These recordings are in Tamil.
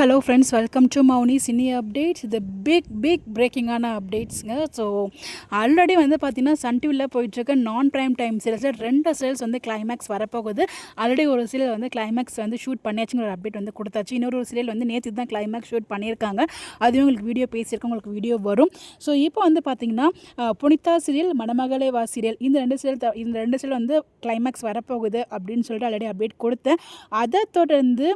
Hello friends, welcome to Mouni cine updates. இது பிக் பிரேக்கிங்கான அப்டேட்ஸுங்க. ஸோ ஆல்ரெடி வந்து பார்த்திங்கன்னா சன் டிவியில் போயிட்டுருக்க நான் ப்ரைம் டைம் சீரியல்ஸில் 2 சீரியல்ஸ் வந்து கிளைமேக்ஸ் வரப்போகுது. ஆல்ரெடி ஒரு சீரியல் வந்து கிளைமேக்ஸ் வந்து ஷூட் பண்ணியாச்சுங்கிற ஒரு அப்டேட் வந்து கொடுத்தாச்சு. இன்னொரு சீரியல் வந்து நேற்று தான் கிளைமேக்ஸ் ஷூட் பண்ணியிருக்காங்க. அதுவும் உங்களுக்கு வீடியோ பேசியிருக்கோம், உங்களுக்கு வீடியோ வரும். ஸோ இப்போ வந்து பார்த்திங்கன்னா புனிதா சீரியல், மணமகளே வா சீரியல், இந்த ரெண்டு சீரியல் வந்து கிளைமேக்ஸ் வரப்போகுது அப்படின்னு சொல்லிட்டு ஆல்ரெடி அப்டேட் கொடுத்தேன். அதை தொடர்ந்து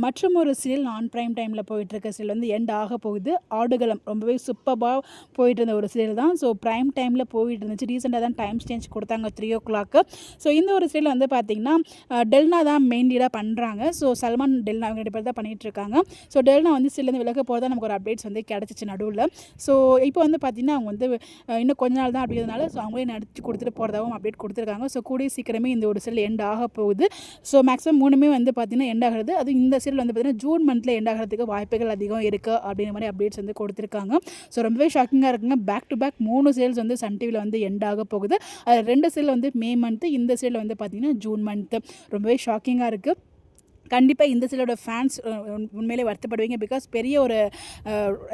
மற்றும் ஒரு சீரியல் நான் ப்ரைம் டைமில் போயிட்டுருக்க சீரியல் வந்து எண்ட் ஆக போகுது. ஆடுகளம் ரொம்பவே சூப்பராக போயிட்டு இருந்த ஒரு சீரியல் தான். ஸோ ப்ரைம் டைமில் போயிட்டு இருந்துச்சு. ரீசெண்டாக தான் டைம் சேஞ்ச் கொடுத்தாங்க 3 o'clock. ஸோ இந்த ஒரு சீரியல் வந்து பார்த்திங்கன்னா டெல்னா தான் மெயின் லீடாக பண்ணுறாங்க. ஸோ சல்மான் டெல்னா அவங்க 2 பேர் தான் பண்ணிகிட்ருக்காங்க. ஸோ டெல்னா வந்து சீரியல்லேருந்து விலக போகிறதா நமக்கு ஒரு அப்டேட்ஸ் வந்து கிடச்சிச்சு நடுவில். ஸோ இப்போ வந்து பார்த்திங்கன்னா அவங்க வந்து இன்னும் கொஞ்ச நாள் தான் அப்படிங்கிறதுனால ஸோ அவங்களே நடிச்சு கொடுத்துட்டு போகிறதாகவும் அப்டேட் கொடுத்துருக்காங்க. ஸோ கூடிய சீக்கிரமே இந்த ஒரு சீரியல் எண்ட் ஆக போகுது. ஸோ மேக்ஸிமம் 3மே வந்து பார்த்திங்கன்னா எண்ட் ஆகிறது. அது இந்த சீரியல் வந்து பார்த்திங்கன்னா ஜூன் மந்த்தில் எண்ட் ஆகிறதுக்கு வாய்ப்புகள் அதிகம் இருக்குது அப்படிங்கிற மாதிரி அப்டேட்ஸ் வந்து கொடுத்துருக்காங்க. ஸோ ரொம்பவே ஷாக்கிங்காக இருக்குங்க. பேக் டு பேக் 3 சீரியல்ஸ் வந்து சன் டிவியில் வந்து எண்ட் ஆக போகுது. அது 2 சீரியல் வந்து மே மந்த்து, இந்த சீரியல் வந்து பார்த்திங்கன்னா ஜூன் மந்த்து. ரொம்பவே ஷாக்கிங்காக இருக்குது. கண்டிப்பாக இந்த சீரியலோட ஃபேன்ஸ் உண்மையிலே வருத்தப்படுவீங்க. பிகாஸ் பெரிய ஒரு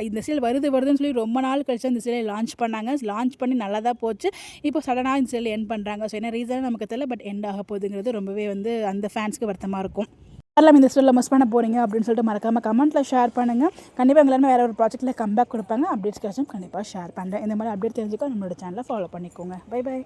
இந்த சீரியல் வருதுன்னு சொல்லி ரொம்ப நாள் கழிச்சு இந்த சீரியல் லான்ச் பண்ணாங்க. லான்ச் பண்ணி நல்லா தான் போச்சு. இப்போ சடனாக இந்த சீரியல் எண்ட் பண்ணுறாங்க. ஸோ என்ன ரீசன் நமக்கு தெரியல, பட் எண்ட் ஆக போகுதுங்கிறது ரொம்பவே வந்து அந்த ஃபேன்ஸ்க்கு வருத்தமாக இருக்கும். யாரெல்லாம் இந்த சீரியலில் மிஸ் பண்ண போகிறீங்க அப்படின்னு சொல்லிட்டு மறக்காமல் கமெண்ட்டில் ஷேர் பண்ணுங்கள். கண்டிப்பாக எல்லாருமே வேறு ஒரு ப்ராஜெக்ட்டில் கம்பேக் கொடுப்பாங்க. அப்டேட்ஸ் கிடைச்சும் கண்டிப்பாக ஷேர் பண்ணுறேன். இந்த மாதிரி அப்டேட் தெரிஞ்சுக்கோ நம்மளோட சேனலை ஃபாலோ பண்ணிக்கோங்க. Bye by.